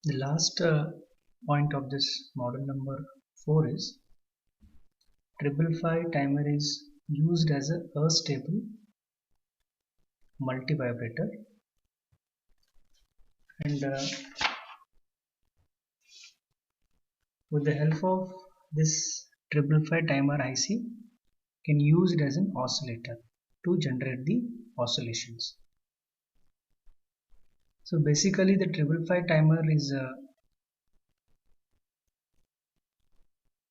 The last point of this model number 4 is 555 timer is used as a stable multi-vibrator, and with the help of this 555 timer IC can use it as an oscillator to generate the oscillations. So basically the 555 timer is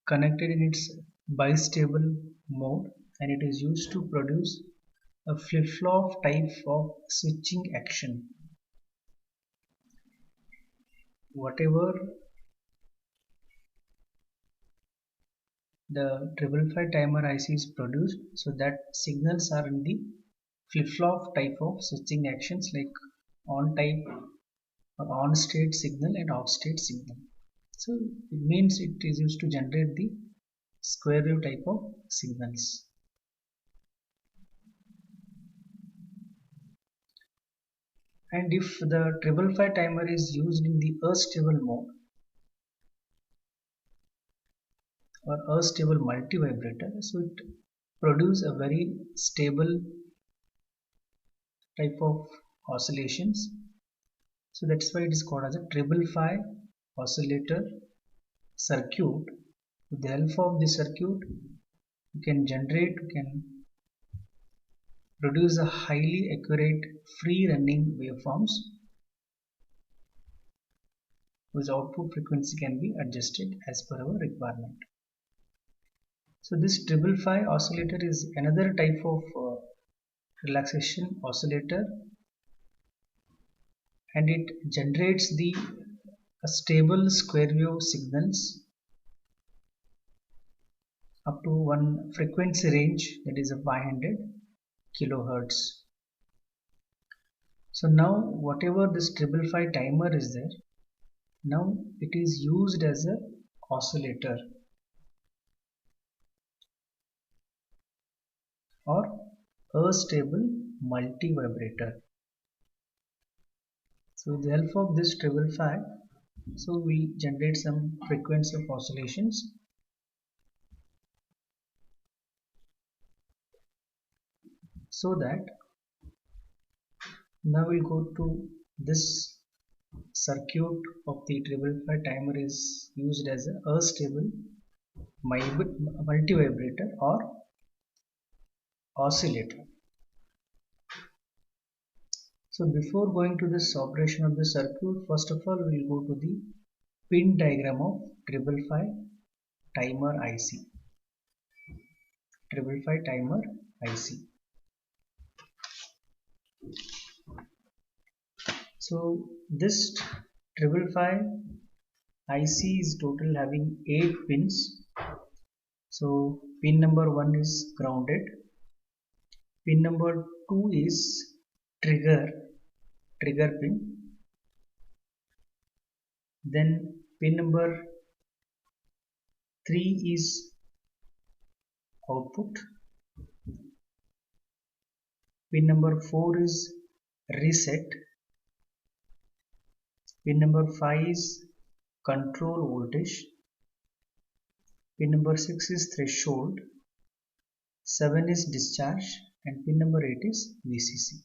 connected in its bistable mode, and it is used to produce a flip-flop type of switching action. Whatever the 555 timer IC is produced, so that signals are in the flip-flop type of switching actions like on type or on state signal and off state signal. So it means it is used to generate the square wave type of signals. And if the 555 timer is used in the astable mode or astable multi-vibrator, so it produces a very stable type of oscillations. So that's why it is called as a 555 oscillator circuit. With the help of this circuit, you can produce a highly accurate free running waveforms whose output frequency can be adjusted as per our requirement. So this 555 oscillator is another type of relaxation oscillator, and it generates the stable square wave signals up to one frequency range, that is a 500 kilohertz. So now whatever this 555 timer is there, now it is used as a oscillator or a stable multi-vibrator. So with the help of this 555, so we generate some frequency of oscillations. So that now we'll go to this circuit of the 555 timer is used as a stable multi-vibrator or oscillator. So before going to this operation of the circuit, first of all we'll go to the pin diagram of 555 timer IC. 555 timer IC. So this 555 IC is total having 8 pins. So pin number 1 is grounded. Pin number 2 is trigger pin. Then pin number 3 is output. Pin number 4 is reset. Pin number 5 is control voltage. Pin number 6 is threshold. 7 is discharge, and pin number 8 is VCC.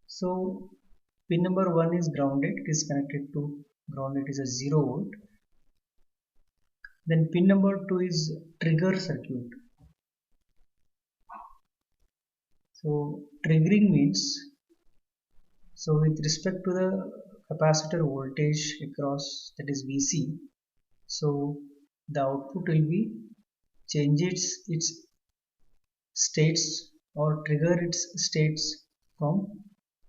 So pin number 1 is grounded, it is connected to ground, it is a 0 volt. Then pin number 2 is trigger circuit. So triggering means, so with respect to the capacitor voltage across, that is VC, so the output will be changes its states or trigger its states from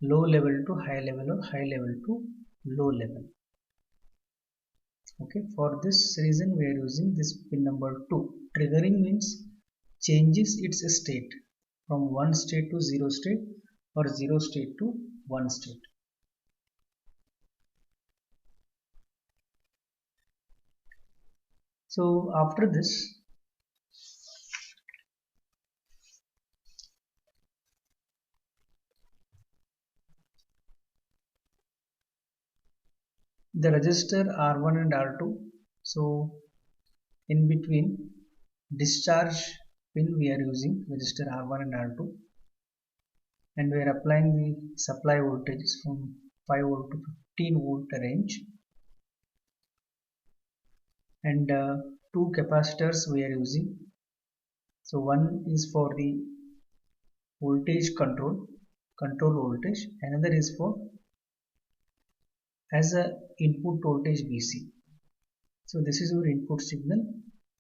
low level to high level or high level to low level. Okay, for this reason we are using this pin number 2. Triggering means changes its state from one state to 0 state or 0 state to 1 state. So after this, the register R1 and R2. So in between discharge pin we are using register R1 and R2, and we are applying the supply voltages from 5 volt to 15 volt range, and two capacitors we are using. So one is for the voltage control voltage, another is for as a input voltage VC. So this is our input signal.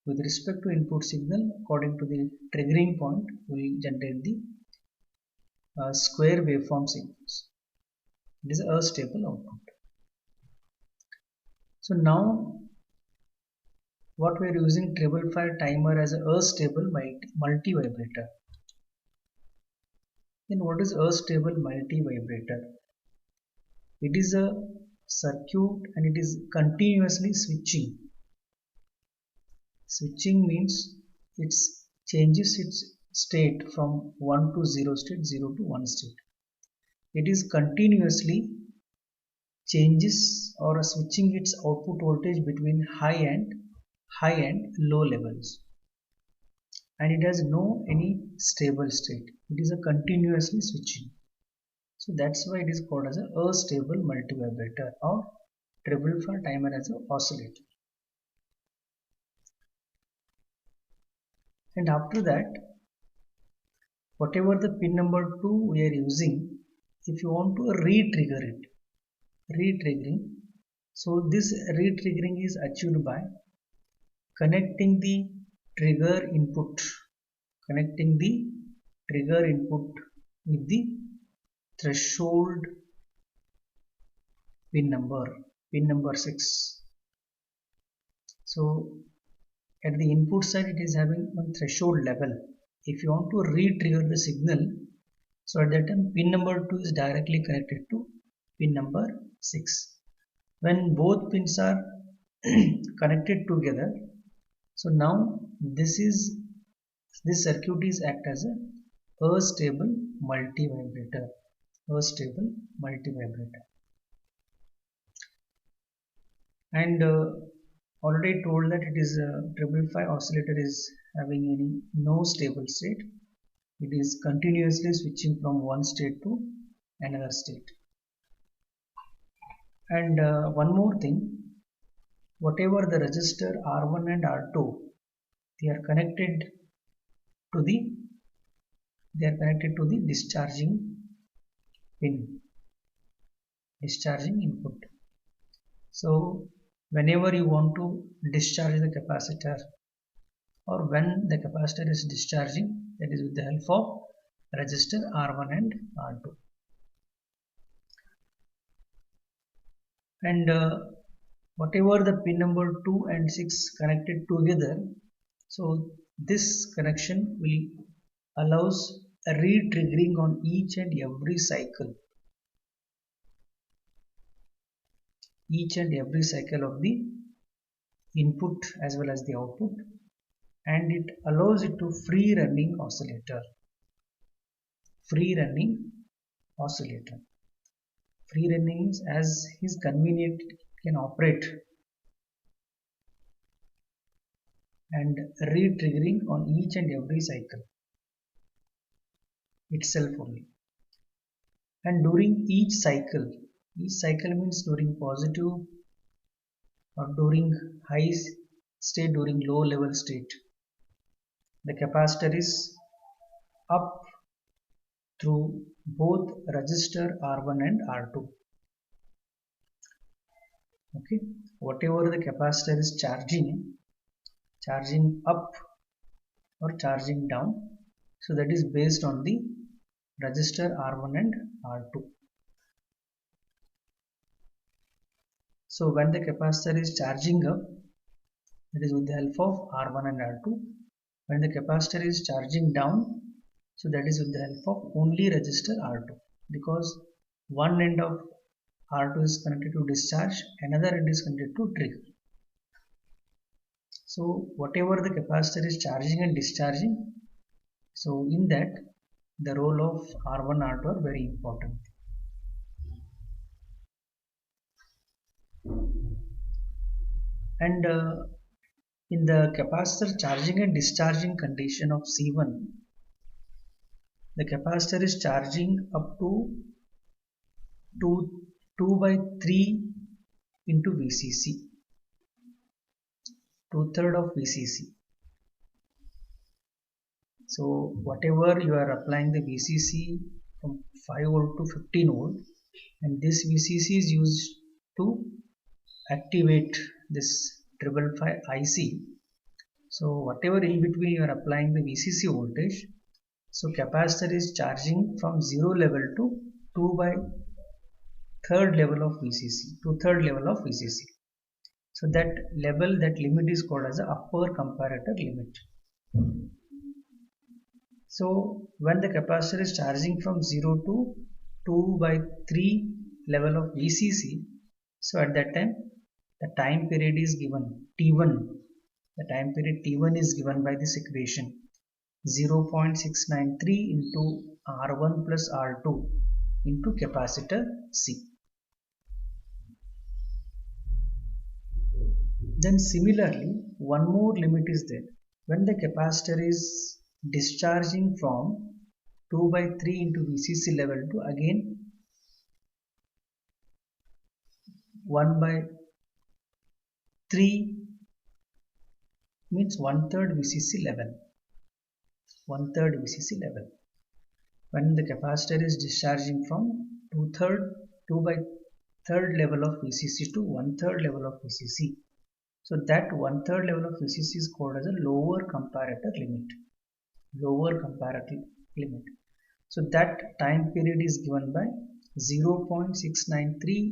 With respect to input signal, according to the triggering point, we generate the square waveform signals. It is a stable output. So now what we are using treble 5 timer as a stable multi vibrator. Then what is a stable multi vibrator? It is a circuit and it is continuously switching. Switching means it changes its state from 1 to 0 state, 0 to 1 state. It is continuously changes or switching its output voltage between high and low levels, and it has no any stable state. It is a continuously switching. So that's why it is called as a stable multivibrator or treble 5 timer as an oscillator. And after that, whatever the pin number 2 we are using, if you want to re-trigger it, re-triggering, so this re-triggering is achieved by connecting the trigger input with the threshold pin number 6. So at the input side it is having one threshold level. If you want to re-trigger the signal, so at that time pin number 2 is directly connected to pin number 6. When both pins are connected together, so now this circuit is act as a stable multivibrator. And already told that it is a treble 5 oscillator is having any no stable state. It is continuously switching from one state to another state. And one more thing, whatever the resistor R1 and R2, they are connected to the discharging pin, discharging input. So whenever you want to discharge the capacitor, or when the capacitor is discharging, that is with the help of resistor R1 and R2. And whatever the pin number 2 and 6 connected together, so this connection will allows a re-triggering on each and every cycle of the input as well as the output, and it allows it to free running oscillator. Free running means as is convenient it can operate, and re-triggering on each and every cycle itself only. And during each cycle means during positive or during high state, during low level state, the capacitor is up through both resistor R1 and R2. Okay, whatever the capacitor is charging up or charging down, so that is based on the resistor R1 and R2. So when the capacitor is charging up, that is with the help of R1 and R2. When the capacitor is charging down, so that is with the help of only resistor R2, because one end of R2 is connected to discharge, another end is connected to trigger. So whatever the capacitor is charging and discharging, so in that the role of R1 R2 are very important. And in the capacitor charging and discharging condition of C1, the capacitor is charging up to 2 by 3 into VCC, 2/3 of VCC. So whatever you are applying the VCC from 5 volt to 15 volt, and this VCC is used to activate this 555 IC. So whatever in between you are applying the VCC voltage, so capacitor is charging from 0 level to 2 by third level of VCC, to third level of VCC. So that level, that limit is called as the upper comparator limit. So when the capacitor is charging from 0 to 2 by 3 level of VCC, so at that time the time period is given T1. The time period T1 is given by this equation 0.693 into R1 plus R2 into capacitor C. Then similarly, one more limit is there. When the capacitor is discharging from 2 by 3 into VCC level to again 1 by 3, means 1/3 VCC level. 1/3 VCC level. When the capacitor is discharging from 2 by third level of VCC to 1/3 level of VCC. So that 1/3 level of VCC is called as a lower comparator limit. Lower comparator limit. So that time period is given by 0.693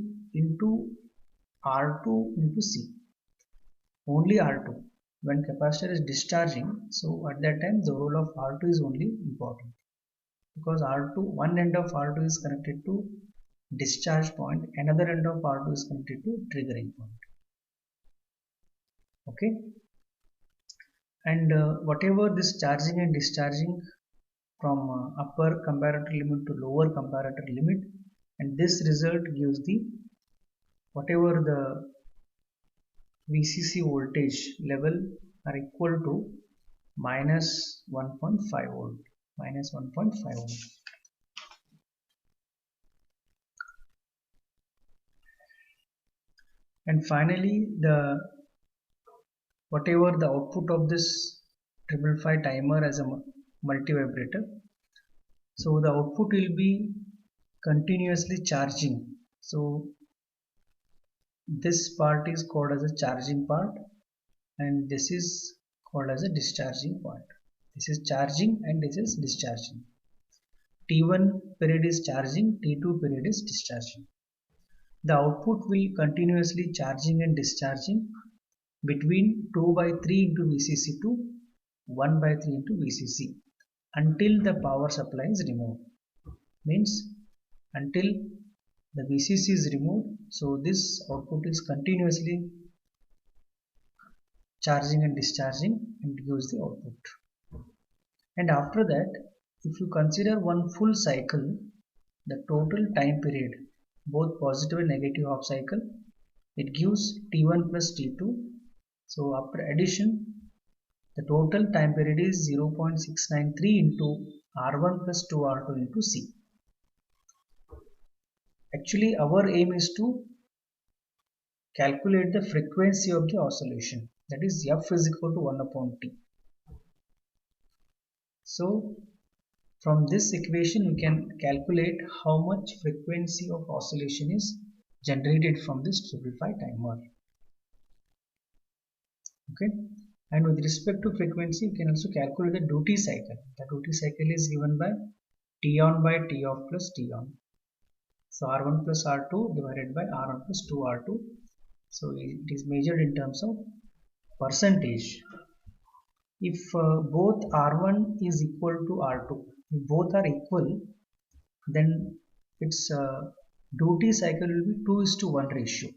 into R2 into C. Only R2. When capacitor is discharging, so at that time the role of R2 is only important, because R2, one end of R2 is connected to discharge point, another end of R2 is connected to triggering point. Okay, and whatever this charging and discharging from upper comparator limit to lower comparator limit, and this result gives the whatever the VCC voltage level are equal to minus 1.5 volt, minus 1.5 volt. And finally, the whatever the output of this 555 timer as a multivibrator, so the output will be continuously charging. So this part is called as a charging part, and this is called as a discharging part. This is charging and this is discharging. T1 period is charging, T2 period is discharging. The output will continuously charging and discharging between 2 by 3 into VCC to 1 by 3 into VCC until the power supply is removed. Means until the VCC is removed, so this output is continuously charging and discharging and gives the output. And after that, if you consider one full cycle, the total time period, both positive and negative half cycle, it gives T1 plus T2. So after addition, the total time period is 0.693 into R1 plus 2R2 into C. Actually, our aim is to calculate the frequency of the oscillation, that is F is equal to 1 upon T. So from this equation we can calculate how much frequency of oscillation is generated from this 555 timer. Okay, and with respect to frequency you can also calculate the duty cycle. The duty cycle is given by T on by T off plus T on. So R1 plus R2 divided by R1 plus 2R2. So it is measured in terms of percentage. If both R1 is equal to R2, if both are equal, then its duty cycle will be 2:1 ratio.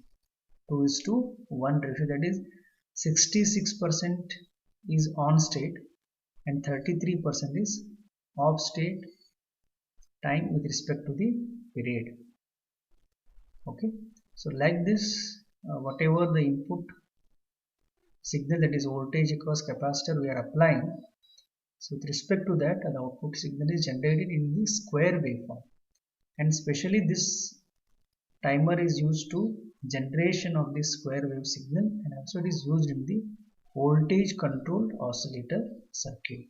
2:1 ratio, that is 66% is on state and 33% is off state time with respect to the period. Okay, so like this, whatever the input signal, that is voltage across capacitor we are applying. So with respect to that, the output signal is generated in the square waveform, and especially this timer is used to generation of this square wave signal, and also it is used in the voltage controlled oscillator circuit.